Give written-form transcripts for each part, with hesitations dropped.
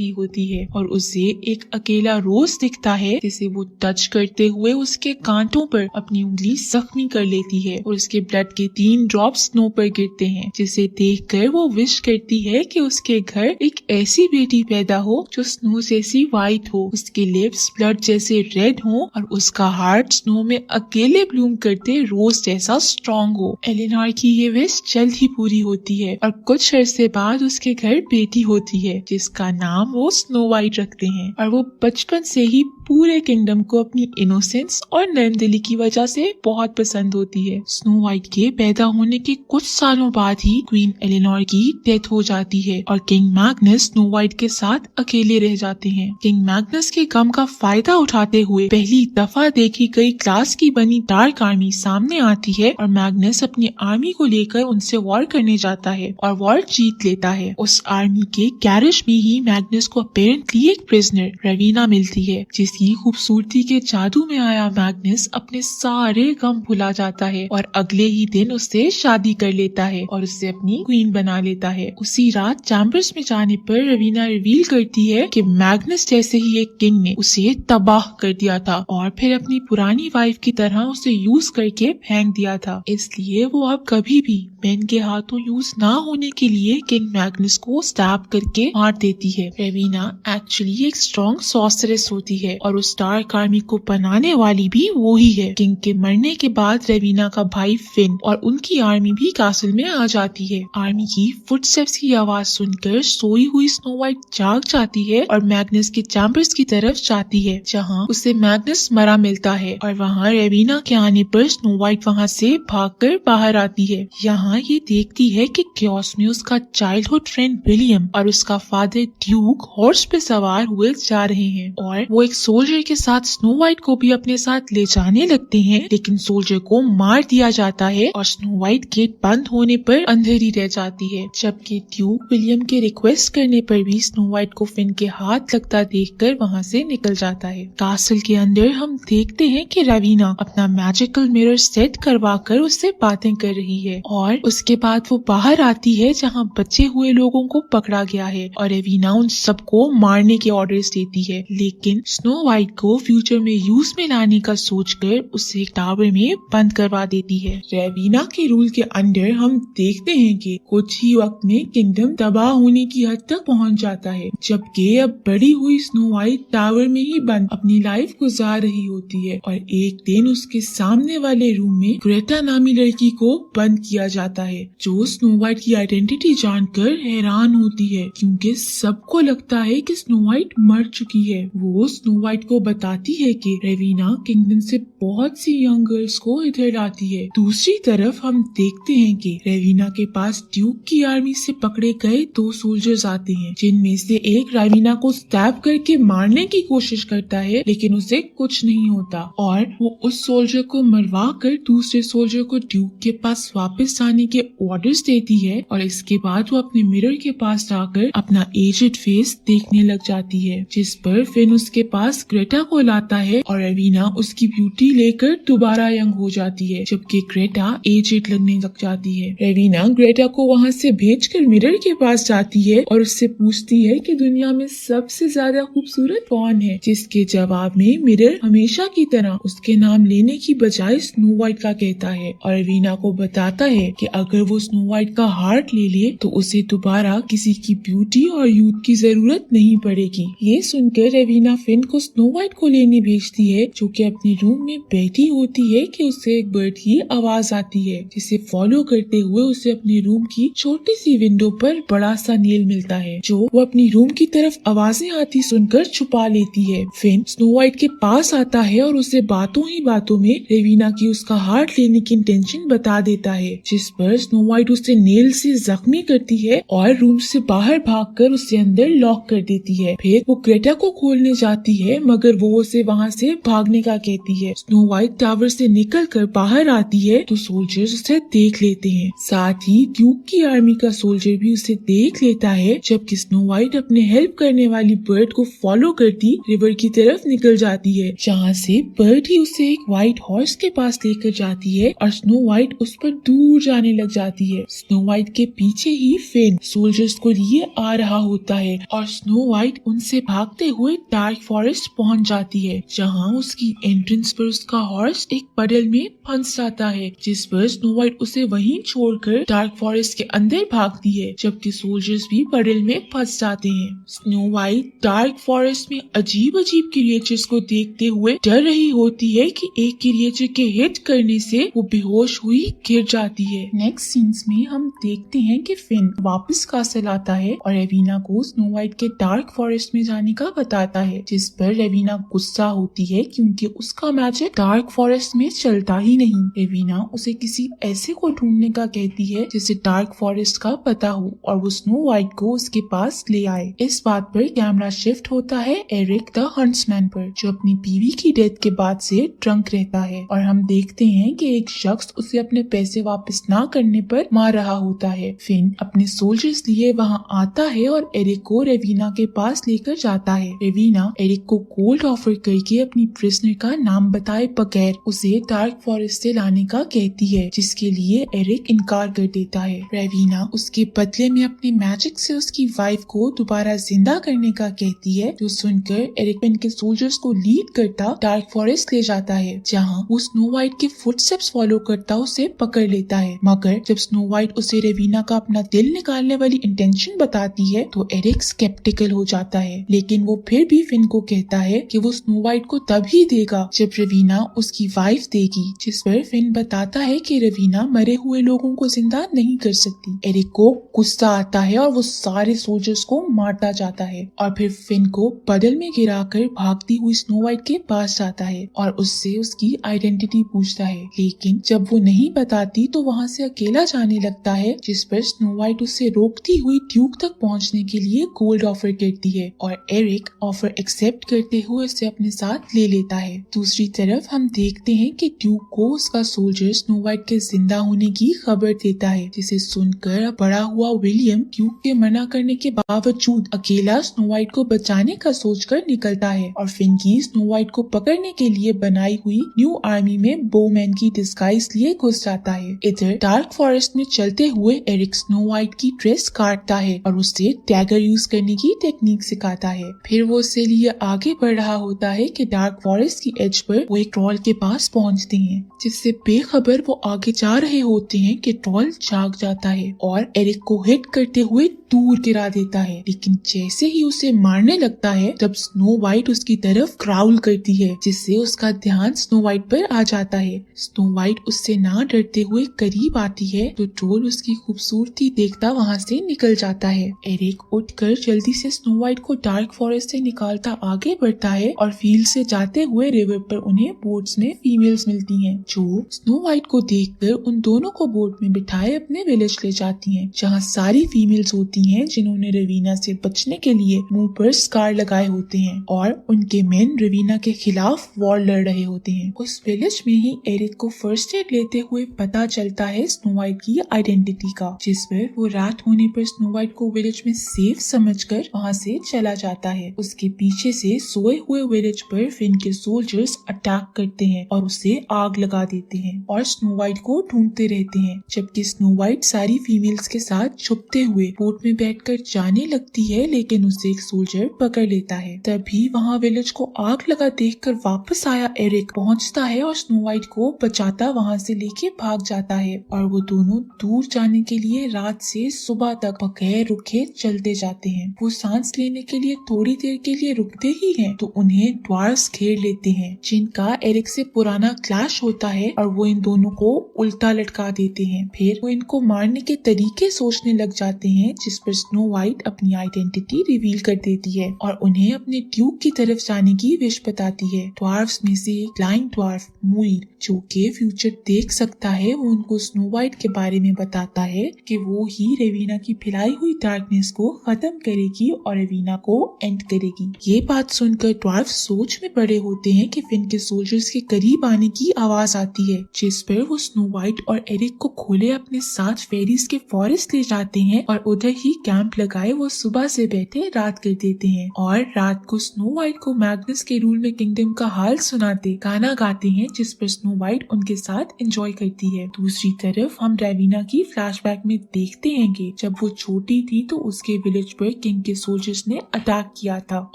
रही होती है और उसे एक अकेला रोज दिखता है जिसे वो टच करते हुए उसके कांटों पर अपनी उंगली जख्मी कर लेती है और उसके ब्लड के 3 ड्रॉप स्नो पर गिरते हैं, जिसे देखकर वो विश करती है कि उसके घर एक ऐसी बेटी पैदा हो जो स्नो जैसी व्हाइट हो, उसके लिप्स ब्लड जैसे रेड हो और उसका हार्ट स्नो में अकेले ब्लूम करते रोज जैसा स्ट्रॉन्ग हो। एलिनोर की ये विश जल्द ही पूरी होती है और कुछ अरसे बाद उसके घर बेटी होती है जिसका नाम वो स्नो व्हाइट रखते हैं और वो बचपन से ही पूरे किंगडम को अपनी इनोसेंस और नरम दिली की वजह से बहुत पसंद होती है। स्नो व्हाइट के पैदा होने के कुछ सालों बाद ही क्वीन एलिनोर की डेथ हो जाती है और किंग मैग्नस स्नो व्हाइट के साथ अकेले रह जाते हैं। किंग मैग्नस के गम का फायदा उठाते हुए पहली दफा देखी गई ग्लास की बनी डार्क आर्मी सामने आती है और मैग्नस अपनी आर्मी को लेकर उनसे वॉर करने जाता है और वॉर जीत लेता है। उस आर्मी के कैरिज में ही मैग्नस को अपेरेंटली एक प्रिजनर रवीना मिलती है, जिसकी खूबसूरती के जादू में आया मैग्नस अपने सारे गम भुला जाता है और अगले ही दिन उससे शादी कर लेता है और उससे अपनी क्वीन बना लेता है। उसी रात चैम्बर्स में जाने पर रवीना रिवील करती है कि मैग्नस जैसे ही एक किंग ने उसे तबाह कर दिया था और फिर अपनी पुरानी वाइफ की तरह उसे यूज करके फेंक दिया था, इसलिए वो अब कभी भी मेन के हाथों यूज ना होने के लिए किंग मैग्नस को स्टैब करके मार देती है। रवीना एक्चुअली एक स्ट्रॉन्ग सॉर्सरेस होती है और उस डार्क आर्मी को बनाने वाली भी वो ही है। किंग के मरने के बाद रवीना का भाई फिन और उनकी आर्मी भी कासल में आ जाती है। आर्मी की फुटस्टेप्स की आवाज सुनकर सोई हुई स्नो व्हाइट जाग जाती है और मैग्नस के चैम्बर्स की तरफ जाती है, जहाँ उसे मैग्नस मरा मिलता है और वहाँ रवीना के आने पर स्नो व्हाइट वहाँ से भागकर बाहर आती है। यहाँ ये देखती है कि क्योस में उसका चाइल्डहुड फ्रेंड विलियम और उसका फादर ड्यूक हॉर्स पे सवार हुए जा रहे हैं और वो एक सोल्जर के साथ स्नो व्हाइट को भी अपने साथ ले जाने लगते हैं, लेकिन सोल्जर को मार दिया जाता है और स्नो व्हाइट गेट बंद होने पर अंधेरी रह जाती है। जबकि ड्यूक विलियम के रिक्वेस्ट करने पर भी स्नो व्हाइट को फिन के हाथ लगता देखकर वहाँ से निकल जाता है। कासल के अंदर हम देखते हैं कि रवीना अपना मैजिकल मिरर सेट करवा कर उससे बातें कर रही है और उसके बाद वो बाहर आती है जहाँ बचे हुए लोगों को पकड़ा गया है और रवीना उन सबको मारने के ऑर्डर्स देती है, लेकिन स्नो व्हाइट को फ्यूचर में यूज में लाने का सोचकर उसे टावर में बंद करवा देती है। रवीना के रूल के अंडर हम देखते हैं कि कुछ ही वक्त में किंगडम तबाह होने की हद तक पहुंच जाता है, जबकि अब बड़ी हुई स्नो व्हाइट टावर में ही बंद अपनी लाइफ गुजार रही होती है और एक दिन उसके सामने वाले रूम में ग्रेटा नामी लड़की को बंद किया जाता है, जो स्नो व्हाइट की आइडेंटिटी जानकर हैरान होती है क्योंकि सबको लगता है कि स्नो व्हाइट मर चुकी है। वो स्नो व्हाइट को बताती है कि रवीना किंगडम से बहुत सी यंग गर्ल्स को इधर लाती है। दूसरी तरफ हम देखते हैं कि रवीना के पास ड्यूक की आर्मी से पकड़े गए 2 सोल्जर्स आते हैं, जिनमें से एक रवीना को स्टैब करके मारने की कोशिश करता है, लेकिन उसे कुछ नहीं होता और वो उस सोल्जर को मरवा कर दूसरे सोल्जर को ड्यूक के पास वापस आने के ऑर्डर्स देती है और इसके बाद वो अपने मिरर के पास जाकर अपना एजेड फेस देखने लग जाती है, जिस पर फिन उसके पास ग्रेटा को लाता है और रवीना उसकी ब्यूटी लेकर दोबारा यंग हो जाती है, जबकि ग्रेटा एजेड लगने लग जाती है। रवीना ग्रेटा को वहाँ से भेजकर मिरर के पास जाती है और उससे पूछती है कि दुनिया में सबसे ज्यादा खूबसूरत कौन है, जिसके जवाब में मिरर हमेशा की तरह उसके नाम लेने की बजाय स्नो व्हाइट का कहता है और रवीना को बताता है कि अगर वो स्नो व्हाइट का हार्ट ले ले तो उसे दोबारा किसी की ब्यूटी और यूथ की जरूरत नहीं पड़ेगी। ये सुनकर रवीना फिन को स्नो व्हाइट को लेने भेजती है, जो कि अपने रूम में बैठी होती है कि उसे एक बर्ड की आवाज आती है, जिसे फॉलो करते हुए उसे अपने रूम की छोटी सी विंडो पर बड़ा सा नेल मिलता है, जो वो अपनी रूम की तरफ आवाजें आती सुनकर छुपा लेती है। फिन स्नो व्हाइट के पास आता है और उसे बातों ही बातों में रवीना की उसका हार्ट लेने की इंटेंशन बता देता है, जिस पर स्नो व्हाइट उसे नेल से जख्मी करती है और रूम से बाहर भागकर उसे अंदर लॉक कर देती है। फिर वो ग्रेटा को खोलने जाती है मगर वो उसे वहाँ से भागने का कहती है। स्नो व्हाइट टावर से निकलकर बाहर आती है तो सोल्जर्स उसे देख लेते हैं। साथ ही ड्यूक की आर्मी का सोल्जर भी उसे देख लेता है, जबकि स्नो व्हाइट अपने हेल्प करने वाली बर्ड को फॉलो करती रिवर की तरफ निकल जाती है, जहाँ से बर्ड ही उसे एक व्हाइट हॉर्स के पास लेकर जाती है और स्नो व्हाइट उस पर दूर जाने लग जाती है। स्नो व्हाइट के पीछे ही फिन सोल्जर्स को लिए आ रहा होता है और स्नो व्हाइट उनसे भागते हुए डार्क फॉरेस्ट पहुंच जाती है, जहां उसकी एंट्रेंस पर उसका हॉर्स एक पडल में फंस जाता है, जिस पर स्नो व्हाइट उसे वहीं छोड़कर डार्क फॉरेस्ट के अंदर भागती है, जबकि सोल्जर्स भी पडल में फंस जाते हैं। स्नो व्हाइट डार्क फॉरेस्ट में अजीब अजीब क्रिएचर्स को देखते हुए डर रही होती है कि एक क्रिएचर के हिट करने से वो बेहोश हुई गिर जाती है। नेक्स्ट सीन्स में हम देखते हैं कि फिन वापस कासल आता है और रेविना को स्नो व्हाइट के डार्क फॉरेस्ट में जाने का बताता है, जिस पर रेविना गुस्सा होती है क्योंकि उसका मैजिक डार्क फॉरेस्ट में चलता ही नहीं। रेविना उसे किसी ऐसे को ढूंढने का कहती है जिसे डार्क फॉरेस्ट का पता हो और वो स्नो व्हाइट को उसके पास ले आए। इस बात पर कैमरा शिफ्ट होता है एरिक द हंट्समैन पर, जो अपनी बीवी की डेथ के बाद से ड्रंक रहता है और हम देखते हैं कि एक शख्स उसे अपने पैसे वापस ना करने पर मार रहा होता है। फिन अपने सोल्जर्स लिए वहाँ आता है और एरिक को रेविना के पास लेकर जाता है। रेविना एरिक को गोल्ड ऑफर करके अपनी प्रिजनर का नाम बताए बगैर उसे डार्क फॉरेस्ट से लाने का कहती है, जिसके लिए एरिक इनकार कर देता है। रेविना उसके बदले में अपने मैजिक से उसकी वाइफ को दोबारा जिंदा करने का कहती है, जो सुनकर एरिक फिन के सोल्जर्स को लीड करता डार्क फॉरेस्ट ले जाता है, जहाँ वो स्नो व्हाइट के फुटस्टेप्स फॉलो करता उसे पकड़ लेता है। मगर जब स्नो व्हाइट उसे रेविना का अपना दिल निकालने वाली इंटेंशन बताती है तो एरिक स्केप्टिकल हो जाता है, लेकिन वो फिर भी फिन को कहता है कि वो स्नो व्हाइट को तभी देगा जब रेविना उसकी वाइफ देगी, जिस पर फिन बताता है कि रेविना मरे हुए लोगों को जिंदा नहीं कर सकती। एरिक को गुस्सा आता है और वो सारे सोल्जर्स को मारता जाता है और फिर फिन को बदल में गिराकर भागती हुई स्नो व्हाइट के पास जाता है और उससे उसकी आइडेंटिटी पूछता है, लेकिन जब वो नहीं बताती तो वहाँ से अकेला जाने लगता है, जिस पर स्नो व्हाइट उसे रोकती हुई ड्यूक तक पहुँचने के लिए गोल्ड ऑफर करती है और एरिक ऑफर एक्सेप्ट करते हुए उसे अपने साथ ले लेता है। दूसरी तरफ हम देखते हैं कि ड्यूक को उसका सोल्जर स्नो व्हाइट के जिंदा होने की खबर देता है, जिसे सुनकर बड़ा हुआ विलियम ड्यूक के मना करने के बावजूद अकेला स्नो व्हाइट को बचाने का सोचकर निकलता है और फिन की स्नो व्हाइट को पकड़ने के लिए बनाई हुई न्यू आर्मी में बोमैन की डिस्गाइज लिए घुस जाता है। इधर डार्क फॉरेस्ट में चलते हुए एरिक स्नो व्हाइट की ड्रेस काटता है और उससे डैगर यूज करने की टेक्निक सिखाता है। फिर वो उससे लिए आगे बढ़ रहा होता है कि डार्क फॉरेस्ट की एज पर वो एक ट्रॉल के पास पहुंचते हैं, जिससे बेखबर वो आगे जा रहे होते हैं कि ट्रॉल जाग जाता है और एरिक को हिट करते हुए दूर गिरा देता है, लेकिन जैसे ही उसे मारने लगता है तब स्नो व्हाइट उसकी तरफ ग्राउल करती है, जिससे उसका ध्यान स्नो व्हाइट पर आ जाता है। स्नो व्हाइट उससे ना डरते हुए करीब आती है तो ट्रोल उसकी खूबसूरती देखता वहाँ से निकल जाता है। एरिक उठकर जल्दी से स्नो व्हाइट को डार्क फॉरेस्ट से निकालता आगे बढ़ता है और फील्ड से जाते हुए रिवर पर उन्हें बोट्स में फीमेल्स मिलती हैं, जो स्नो व्हाइट को देखकर उन दोनों को बोट में बिठाए अपने विलेज ले जाती हैं, जहाँ सारी फीमेल्स होती हैं जिन्होंने रेविना से बचने के लिए मुंह पर स्कार लगाए होते हैं और उनके मेन रेविना के खिलाफ वॉर लड़ रहे होते हैं। उस विलेज में ही एरिक को फर्स्ट एड लेते हुए पता चलता है स्नो व्हाइट की आइडेंटिटी का, जिस पर वो रात होने पर स्नो व्हाइट को विलेज में सेफ समझकर वहाँ से चला जाता है। उसके पीछे से सोए हुए विलेज पर फिन के सोल्जर्स अटैक करते हैं और उसे आग लगा देते हैं और स्नो व्हाइट को ढूंढते रहते हैं, जबकि स्नो व्हाइट सारी फीमेल्स के साथ छुपते हुए बोट में बैठकर जाने लगती है, लेकिन उसे एक सोल्जर पकड़ लेता है। तभी वहाँ विलेज को आग लगा देखकर वापस आया एरिक पहुँचता है और स्नो व्हाइट को बचाता वहाँ से लेके भाग जाता है और वो दोनों दूर जाने के लिए रात से सुबह तक बगैर रुके चलते जाते हैं। वो सांस लेने के लिए थोड़ी देर के लिए रुकते ही हैं तो उन्हें ड्वार्फ्स घेर लेते हैं, जिनका एरिक से पुराना क्लैश होता है और वो इन दोनों को उल्टा लटका देते हैं। फिर वो इनको मारने के तरीके सोचने लग जाते हैं, जिस पर स्नो व्हाइट अपनी आइडेंटिटी रिवील कर देती है और उन्हें अपने ड्यूक की तरफ जाने की विश बताती है। ड्वार्फ्स में से एक फ्लाइंग ड्वार्फ मुइर, जो के फ्यूचर देख सकता है, वो उनको स्नो व्हाइट के बारे में बताता है कि वो ही रेविना की फैलाई हुई डार्कनेस को खत्म करेगी और रेविना को एंड करेगी। ये बात सुन सुनकर ट्वार्फ सोच में पड़े होते हैं कि फिन के सोल्जर्स के करीब आने की आवाज आती है, जिस पर वो स्नो वाइट और एरिक को खोले अपने साथ फेरीज के फॉरेस्ट ले जाते हैं और उधर ही कैंप लगाए वो सुबह से बैठे रात कर देते हैं। और रात को स्नो वाइट को मैग्नस के रूल में किंगडम का हाल सुनाते गाना गाते हैं, जिस पर स्नो वाइट उनके साथ एंजॉय करती है। दूसरी तरफ हम रेविना की फ्लैशबैक में देखते हैं कि जब वो छोटी थी तो उसके विलेज पर किंग के सोल्जर्स ने अटैक किया था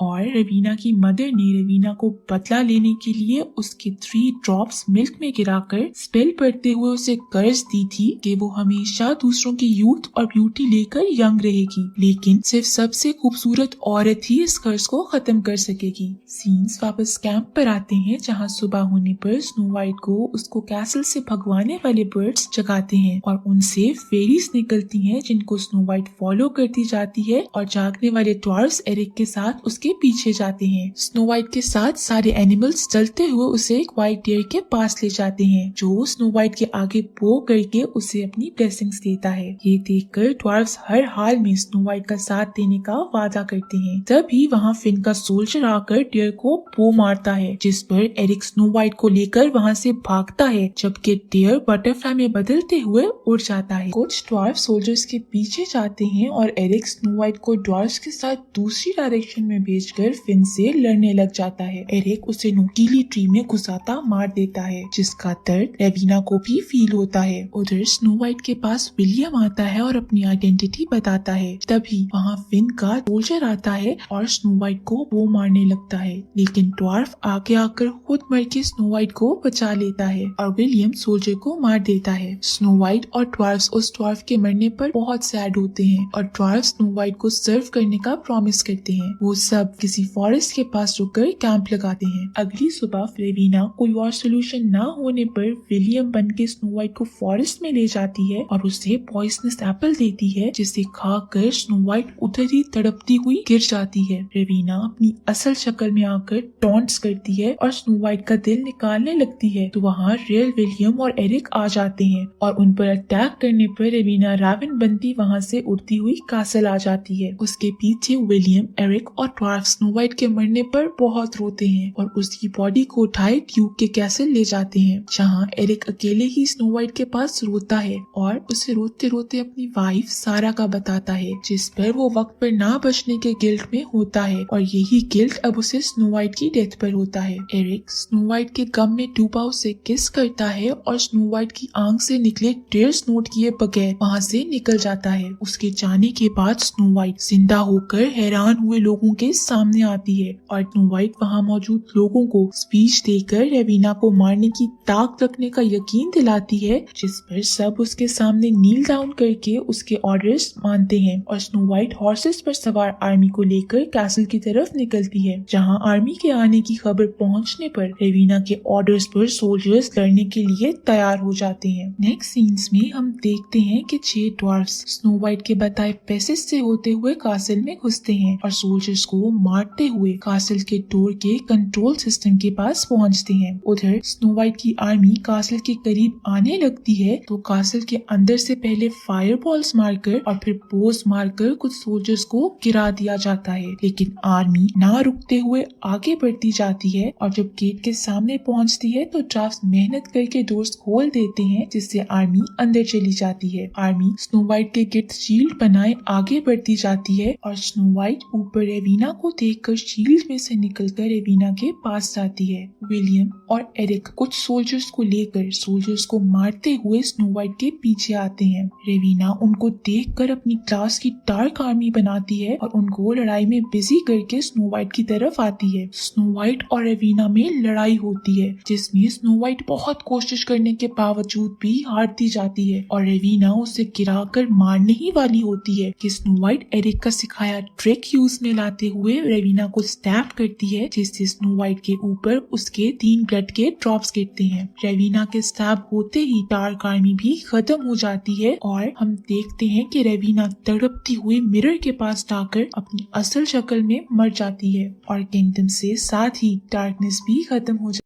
और रेविना की मदर ने रेविना को बदला लेने के लिए उसके 3 ड्रॉप्स मिल्क में गिराकर स्पेल पढ़ते हुए उसे कर्ज दी थी कि वो हमेशा दूसरों की यूथ और ब्यूटी लेकर यंग रहेगी, लेकिन सिर्फ सबसे खूबसूरत औरत ही इस कर्ज को खत्म कर सकेगी। सीन्स वापस कैंप पर आते हैं, जहाँ सुबह होने पर स्नो वाइट को उसको कैसल से भगवाने वाले बर्ड्स जगाते हैं और उनसे फेरीज निकलती हैं, जिनको स्नो वाइट फॉलो करती जाती है और जागने वाले ट्वार्फ्स एरिक के साथ उसके पीछे जाते हैं। स्नो वाइट के साथ सारे एनिमल्स चलते हुए उसे एक व्हाइट डियर के पास ले जाते हैं, जो स्नो वाइट के आगे पो करके उसे अपनी ब्लेसिंग्स देता है। ये देखकर ट्वार्फ्स हर हाल में स्नो वाइट का साथ देने का वादा करते हैं। तभी वहाँ फिन का सोल्जर आकर डियर को पो मारता है, जिस पर एरिक स्नो वाइट को लेकर वहाँ से भागता है, जबकि डियर बटरफ्लाई में बदलते हुए उड़ जाता है। कुछ ड्वार्फ सोल्जर्स के पीछे जाते हैं और एरिक स्नो वाइट को ड्वार्फ्स के साथ दूसरी डायरेक्शन में भेजकर फिन से लड़ने लग जाता है। एरिक उसे नुकीली ट्री में घुसाता मार देता है, जिसका दर्द रेविना को भी फील होता है। उधर स्नो वाइट के पास विलियम आता है और अपनी आइडेंटिटी बताता है। तभी वहाँ फिन का सोल्जर आता है और स्नो वाइट को वो मारने लगता है, लेकिन ड्वार्फ आगे आकर खुद मर के स्नो वाइट को बचा लेता है और विलियम सोल्जर को मार देता है। स्नो वाइट और ड्वार्फ्स उस ड्वार्फ के मरने पर बहुत सैड होते हैं और ड्वार्फ स्नो वाइट को सर्व करने का प्रॉमिस करते हैं। वो सब किसी फॉरेस्ट के पास रुककर कैंप लगाते हैं। अगली सुबह रेविना कोई और सोल्यूशन न होने पर विलियम बन के स्नो वाइट को फॉरेस्ट में ले जाती है और उसे पॉइजनस एप्पल देती है, जिसे खाकर स्नो वाइट उधर ही तड़पती हुई गिर जाती है। रेविना अपनी असल शक्ल में आकर टॉन्ट्स करती है और स्नो वाइट का दिल निकालने लगती है, तो वहाँ रियल विलियम और एरिक आ जाते हैं और उन पर अटैक करने पर रेविना रावन बनती वहाँ से उड़ती हुई कासल आ जाती है। उसके पीछे विलियम, एरिक और ड्वार्फ स्नो वाइट के मरने पर बहुत रोते हैं और उसकी बॉडी को उठाए ड्यूक के कैसल ले जाते हैं, जहाँ एरिक अकेले ही स्नो वाइट के पास रोता है और उसे रोते रोते अपनी वाइफ सारा का बताता है, जिस पर वो वक्त पर ना बचने के गिल्ट में होता है और यही गिल्ट अब उसे स्नो वाइट की डेथ पर होता है। एरिक स्नो वाइट के गम में डूबा उसे किस करता है और स्नो वाइट की आंख से निकले टीयर्स नोट किए बगैर वहाँ से निकल जाता है। उसके जाने के बाद स्नो वाइट जिंदा होकर हैरान हुए लोगों के सामने आती है और स्नो वाइट वहाँ मौजूद लोगों को स्पीच देकर रेविना को मारने की ताक रखने का यकीन दिलाती है, जिस पर सब उसके सामने नील डाउन करके उसके ऑर्डर्स मानते हैं और स्नो वाइट हॉर्सेस पर सवार आर्मी को लेकर कैसल की तरफ निकलती है, जहाँ आर्मी के आने की खबर पहुँचने पर रेविना के ऑर्डर्स पर सोल्जर्स लड़ने के लिए तैयार हो जाते हैं। नेक्स्ट सीन्स में हम देखते हैं कि 6 ड्वार्फ्स स्नो वाइट के बताए पैसेज से होते हुए कासल में घुसते हैं और सोल्जर्स को मारते हुए कासल के डोर के कंट्रोल सिस्टम के पास पहुंचते हैं। उधर स्नो वाइट की आर्मी कासल के करीब आने लगती है, तो कासल के अंदर से पहले फायरबॉल्स मारकर और फिर बोस मारकर कुछ सोल्जर्स को गिरा दिया जाता है, लेकिन आर्मी ना रुकते हुए आगे बढ़ती जाती है और जब गेट के सामने पहुंचती है तो ड्राफ्ट्स मेहनत करके डोर्स खोल देते हैं, जिससे आर्मी अंदर चली जाती है। आर्मी स्नो वाइट के गिर्द शील्ड बनाए आगे बढ़ती जाती है और स्नो वाइट ऊपर रेविना को देखकर शील्ड में से निकलकर रेविना के पास जाती है। विलियम और एरिक कुछ सोल्जर्स को लेकर सोल्जर्स को मारते हुए स्नो वाइट के पीछे आते हैं। रेविना उनको देखकर अपनी क्लास की डार्क आर्मी बनाती है और उनको लड़ाई में बिजी करके स्नो वाइट की तरफ आती है। स्नो वाइट और रेविना में लड़ाई होती है, जिसमें स्नो वाइट बहुत कोशिश करने के बावजूद भी हारती जाती है और रेविना उसे गिराकर मारने ही वाली होती है कि स्नो वाइट एरिक का सिखाया ट्रिक यूज में लाते हुए रेविना को स्टैप करती है, जिससे स्नो वाइट के ऊपर उसके 3 ब्लड के ड्रॉप्स गिरते हैं। रेविना के स्टैप होते ही डार्क आर्मी भी खत्म हो जाती है और हम देखते हैं कि रेविना तड़पती हुई मिरर के पास जाकर अपनी असल शक्ल में मर जाती है और किंगडम से साथ ही डार्कनेस भी खत्म हो जाती है।